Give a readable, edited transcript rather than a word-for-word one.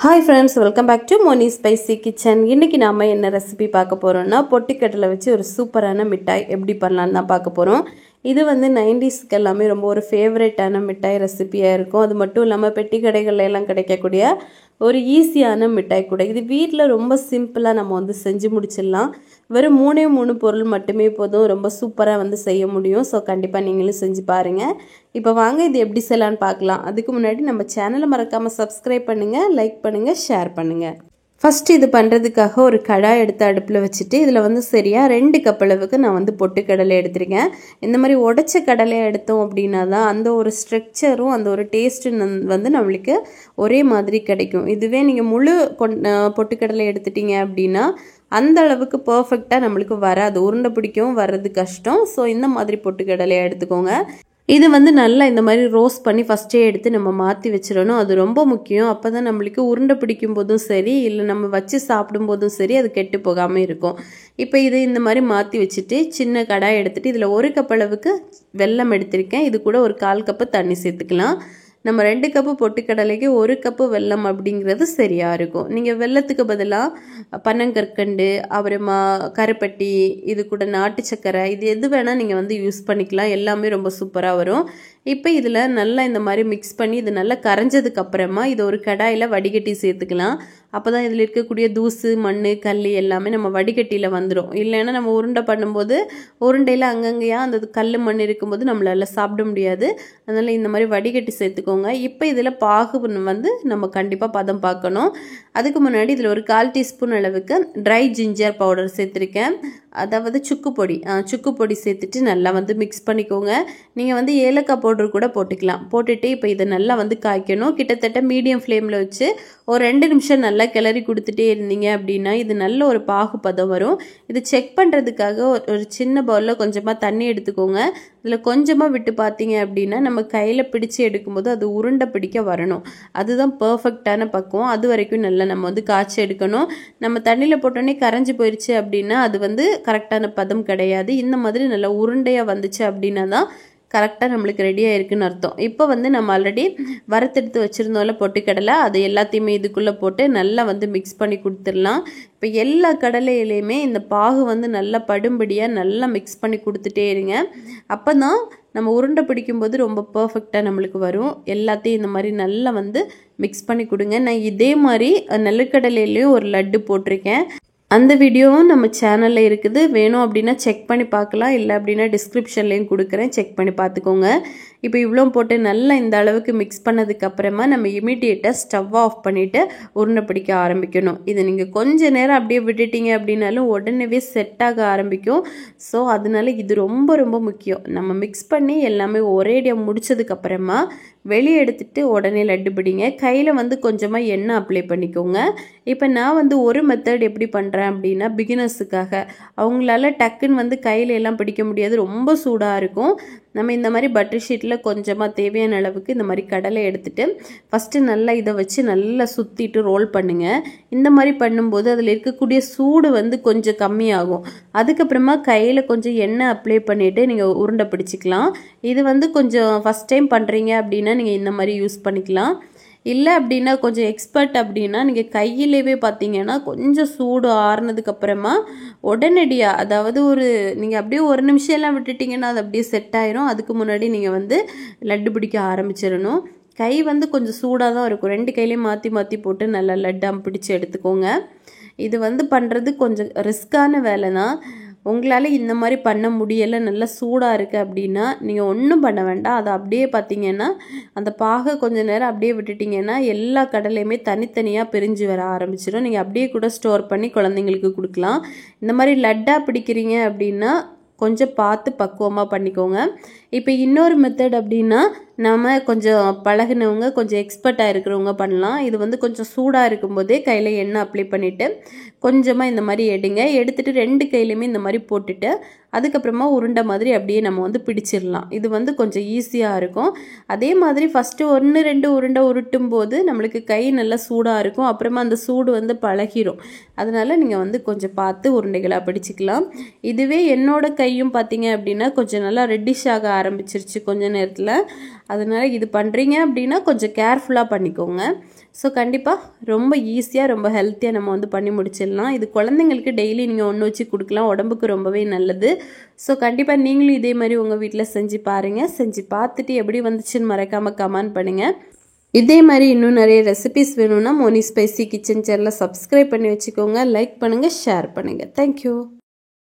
Hi friends, welcome back to Moni Spicy Kitchen. இன்னைக்கு நாம என்ன ரெசிபி பார்க்க போறோம்னா பொட்டுக்கடலை வச்சு ஒரு சூப்பரான மிட்டாய் எப்படி பண்ணலாம்னு தான் பார்க்க போறோம். இது வந்து 90ஸ்க்கு எல்லாமே ரொம்ப ஒரு ஃபேவரட்டான மிட்டாய் ரெசிபியா இருக்கும். அது மட்டும் இல்லாம பெட்டி கடைகள்ல எல்லாம் கிடைக்கக்கூடிய ஒரு ஈஸியான மிட்டாய் கூட. இது வீட்ல ரொம்ப சிம்பிளா நம்ம வந்து செஞ்சு முடிச்சிடலாம். வெறும் 3 பொருள் மட்டுமே போதும். ரொம்ப சூப்பரா வந்து செய்ய முடியும். சோ கண்டிப்பா நீங்களும் செஞ்சு பாருங்க. இப்போ வாங்க இது எப்படி செய்யலாம்னு பார்க்கலாம். அதுக்கு முன்னாடி நம்ம சேனலை மறக்காம சப்ஸ்கிரைப் பண்ணுங்க, லைக் பண்ணுங்க, ஷேர் பண்ணுங்க. ஃபர்ஸ்ட் இது பண்றதுக்காக ஒரு கடாய் எடுத்து அடுப்புல வச்சிட்டு இதுல வந்து சரியா 2 கப் அளவுக்கு நான் வந்து பொட்டுக்கடலை எடுத்துருக்கேன். இந்த மாதிரி உடைச்ச கடலை எடுத்தோம் அப்படின்னா தான் அந்த ஒரு ஸ்ட்ரக்சரும் அந்த ஒரு டேஸ்ட் வந்து நம்மளுக்கு ஒரே மாதிரி கிடைக்கும். இதுவே நீங்க முழு பொட்டுக்கடலை எடுத்துட்டீங்க அப்படின்னா அந்த அளவுக்கு பர்ஃபெக்டா நம்மளுக்கு வராது. உருண்டை பிடிக்கவும் வர்றது கஷ்டம். ஸோ இந்த மாதிரி பொட்டுக்கடலையை எடுத்துக்கோங்க. இது வந்து நல்லா இந்த மாதிரி ரோஸ்ட் பண்ணி ஃபஸ்ட்டே எடுத்து நம்ம மாற்றி வச்சிடணும். அது ரொம்ப முக்கியம். அப்போ தான் நம்மளுக்கு உருண்டை பிடிக்கும் போதும் சரி, இல்லை நம்ம வச்சு சாப்பிடும் போதும் சரி, அது கெட்டு போகாமல் இருக்கும். இப்போ இது இந்த மாதிரி மாற்றி வச்சுட்டு சின்ன கடாய் எடுத்துகிட்டு இதில் 1 கப் அளவுக்கு வெல்லம் எடுத்திருக்கேன். இது கூட ஒரு 1/4 கப்பு தண்ணி சேர்த்துக்கலாம். நம்ம 2 கப்பு பொட்டுக்கடலைக்கு 1 கப்பு வெல்லம் அப்படிங்கிறது சரியா இருக்கும். நீங்கள் வெல்லத்துக்கு பதிலாக பனங்கற்கண்டு, அப்புறமா கருப்பட்டி, இது கூட நாட்டு சக்கரை, இது எது வேணால் நீங்கள் வந்து யூஸ் பண்ணிக்கலாம். எல்லாமே ரொம்ப சூப்பராக வரும். இப்போ இதில் நல்லா இந்த மாதிரி மிக்ஸ் பண்ணி இது நல்லா கரைஞ்சதுக்கு அப்புறமா இது ஒரு கடாயில் வடிகட்டி சேர்த்துக்கலாம். அப்போ தான் இதில் இருக்கக்கூடிய தூசு, மண், கல் எல்லாமே நம்ம வடிகட்டியில் வந்துடும். இல்லைன்னா நம்ம உருண்டை பண்ணும்போது உருண்டையில் அங்கங்கேயா அந்த கல் மண் இருக்கும்போது நம்மளால சாப்பிட முடியாது. அதனால் இந்த மாதிரி வடிகட்டி சேர்த்துக்கோங்க. இப்போ இதில் பாகு வந்து நம்ம கண்டிப்பாக பதம் பார்க்கணும். அதுக்கு முன்னாடி இதில் ஒரு 1/4 டீஸ்பூன் அளவுக்கு ட்ரை ஜிஞ்சர் பவுடர் சேர்த்துருக்கேன். அதாவது சுக்கு பொடி சேர்த்துட்டு நல்லா வந்து மிக்ஸ் பண்ணிக்கோங்க. நீங்கள் வந்து ஏலக்காய் பவுடர் கூட போட்டுக்கலாம். போட்டுட்டு இப்போ இதை நல்லா வந்து காய்க்கணும். கிட்டத்தட்ட மீடியம் ஃப்ளேமில் வச்சு ஒரு 2 நிமிஷம் நல்லா கிளறி கொடுத்துட்டே இருந்தீங்க அப்படின்னா இது நல்ல ஒரு பாகு பதம் வரும். இது செக் பண்ணுறதுக்காக ஒரு சின்ன பவுலில் கொஞ்சமாக தண்ணி எடுத்துக்கோங்க. இதில் கொஞ்சமாக விட்டு பார்த்தீங்க அப்படின்னா நம்ம கையில் பிடிச்சி எடுக்கும்போது அது உருண்டை பிடிக்க வரணும். அதுதான் பர்ஃபெக்டான பக்குவம். அது வரைக்கும் நல்லா நம்ம வந்து காய்ச்சி எடுக்கணும். நம்ம தண்ணியில் போட்டோன்னே கரைஞ்சி போயிடுச்சு அப்படின்னா அது வந்து கரெக்டான பதம் கிடையாது. இந்த மாதிரி நல்லா உருண்டையாக வந்துச்சு அப்படின்னா தான் கரெக்டாக நம்மளுக்கு ரெடியாக இருக்குன்னு அர்த்தம். இப்போ வந்து நம்ம ஆல்ரெடி வறுத்தெடுத்து வச்சுருந்தோம்ல பொட்டுக்கடலை, அது எல்லாத்தையுமே இதுக்குள்ளே போட்டு நல்லா வந்து மிக்ஸ் பண்ணி கொடுத்துடலாம். இப்போ எல்லா கடலையிலையுமே இந்த பாகு வந்து நல்லா படும்படியாக நல்லா மிக்ஸ் பண்ணி கொடுத்துட்டே இருங்க. அப்போ தான் நம்ம உருண்டை பிடிக்கும்போது ரொம்ப பர்ஃபெக்டாக நம்மளுக்கு வரும். எல்லாத்தையும் இந்த மாதிரி நல்லா வந்து மிக்ஸ் பண்ணி கொடுங்க. நான் இதே மாதிரி நெல்லுக்கடலையிலையும் ஒரு லட்டு போட்டிருக்கேன். அந்த வீடியோவும் நம்ம சேனலில் இருக்குது. வேணும் அப்படின்னா செக் பண்ணி பார்க்கலாம். இல்லை அப்படின்னா டிஸ்கிரிப்ஷன்லேயும் கொடுக்குறேன், செக் பண்ணி பார்த்துக்கோங்க. இப்போ இவ்வளோ போட்டு நல்லா இந்த அளவுக்கு மிக்ஸ் பண்ணதுக்கப்புறமா நம்ம இமீடியட்டாக ஸ்டவ் ஆஃப் பண்ணிவிட்டு உருண்டை பிடிக்க ஆரம்பிக்கணும். இது நீங்கள் கொஞ்ச நேரம் அப்படியே விட்டுட்டீங்க அப்படின்னாலும் உடனே செட் ஆக ஆரம்பிக்கும். ஸோ அதனால இது ரொம்ப ரொம்ப முக்கியம். நம்ம மிக்ஸ் பண்ணி எல்லாமே ஒரேடியாக முடிச்சதுக்கப்புறமா வெளியே எடுத்துகிட்டு உடனே லட்டு பிடிங்க. கையில் வந்து கொஞ்சமாக எண்ணெய் அப்ளை பண்ணிக்கோங்க. இப்போ நான் வந்து ஒரு மெத்தட் எப்படி பண்ணுறேன் அப்படின்னா பிகினர்ஸுக்காக, அவங்களால டக்குன்னு வந்து கையில் எல்லாம் பிடிக்க முடியாது, ரொம்ப சூடாக இருக்கும். நம்ம இந்த மாதிரி பட்டர் ஷீட்டில் கொஞ்சமாக தேவையான அளவுக்கு இந்த மாதிரி கடலை எடுத்துகிட்டு ஃபஸ்ட்டு நல்லா இதை வச்சு நல்லா சுற்றிட்டு ரோல் பண்ணுங்கள். இந்த மாதிரி பண்ணும்போது அதில் இருக்கக்கூடிய சூடு வந்து கொஞ்சம் கம்மியாகும். அதுக்கப்புறமா கையில் கொஞ்சம் எண்ணெய் அப்ளை பண்ணிவிட்டு நீங்கள் உருண்டை பிடிச்சிக்கலாம். இது வந்து கொஞ்சம் ஃபஸ்ட் டைம் பண்ணுறீங்க அப்படின்னா நீங்கள் இந்த மாதிரி யூஸ் பண்ணிக்கலாம். இல்லை அப்படின்னா கொஞ்சம் எக்ஸ்பர்ட் அப்படின்னா நீங்கள் கையிலேயே பார்த்தீங்கன்னா கொஞ்சம் சூடு ஆறுனதுக்கப்புறமா உடனடியாக, அதாவது நீங்கள் அப்படியே 1 நிமிஷம் எல்லாம் விட்டுட்டிங்கன்னா அது அப்படியே செட் ஆயிரும். அதுக்கு முன்னாடி நீங்கள் வந்து லட்டு பிடிக்க ஆரம்பிச்சிடணும். கை வந்து கொஞ்சம் சூடாக தான் இருக்கும். 2 கையிலையும் மாற்றி மாற்றி போட்டு நல்லா லட்டாக பிடிச்சி எடுத்துக்கோங்க. இது வந்து பண்ணுறது கொஞ்சம் ரிஸ்க்கான வேலை தான். உங்களால் இந்த மாதிரி பண்ண முடியலை, நல்லா சூடாக இருக்குது அப்படின்னா நீங்கள் ஒன்றும் பண்ண வேண்டாம். அதை அப்படியே பார்த்தீங்கன்னா அந்த பாகை கொஞ்சம் நேரம் அப்படியே விட்டுட்டிங்கன்னா எல்லா கடலையுமே தனித்தனியாக பிரிஞ்சு வர ஆரம்பிச்சிடும். நீங்கள் அப்படியே கூட ஸ்டோர் பண்ணி குழந்தைங்களுக்கு கொடுக்கலாம். இந்த மாதிரி லட்டாக பிடிக்கிறீங்க அப்படின்னா கொஞ்சம் பார்த்து பக்குவமாக பண்ணிக்கோங்க. இப்போ இன்னொரு மெத்தட் அப்படின்னா நம்ம கொஞ்சம் பழகினவங்க, கொஞ்சம் எக்ஸ்பர்ட்டாக இருக்கிறவங்க பண்ணலாம். இது வந்து கொஞ்சம் சூடாக இருக்கும்போதே கையில் எண்ணெய் அப்ளை பண்ணிவிட்டு கொஞ்சமாக இந்த மாதிரி எடுத்துகிட்டு 2 கையிலையுமே இந்த மாதிரி போட்டுட்டு அதுக்கப்புறமா உருண்டை மாதிரி அப்படியே நம்ம வந்து பிடிச்சிடலாம். இது வந்து கொஞ்சம் ஈஸியாக இருக்கும். அதே மாதிரி ஃபஸ்ட்டு 1-2 உருண்டை உருட்டும் போது நம்மளுக்கு கை நல்லா சூடாக இருக்கும். அப்புறமா அந்த சூடு வந்து பழகிரும். அதனால் நீங்கள் வந்து கொஞ்சம் பார்த்து உருண்டைகளாக பிடிச்சிக்கலாம். இதுவே என்னோட கையும் பார்த்தீங்க அப்படின்னா கொஞ்சம் நல்லா ரெட்டிஷ் ஆக ஆரம்பிச்சிருச்சு கொஞ்ச நேரத்தில். அதனால் இது பண்ணுறீங்க அப்படின்னா கொஞ்சம் கேர்ஃபுல்லாக பண்ணிக்கோங்க. ஸோ கண்டிப்பாக ரொம்ப ஈஸியாக ரொம்ப ஹெல்த்தியாக நம்ம வந்து பண்ணி முடிச்சிடலாம். இது குழந்தைங்களுக்கு டெய்லி நீங்கள் ஒன்று வச்சு கொடுக்கலாம், உடம்புக்கு ரொம்பவே நல்லது. ஸோ கண்டிப்பாக நீங்களும் இதே மாதிரி உங்கள் வீட்டில் செஞ்சு பாருங்கள். செஞ்சு பார்த்துட்டு எப்படி வந்துச்சுன்னு மறக்காமல் கமெண்ட் பண்ணுங்கள். இதே மாதிரி இன்னும் நிறைய ரெசிபிஸ் வேணும்னா மோனி ஸ்பைசி கிச்சன் சேனலை சப்ஸ்கிரைப் பண்ணி வச்சுக்கோங்க. லைக் பண்ணுங்கள், ஷேர் பண்ணுங்கள். தேங்க்யூ.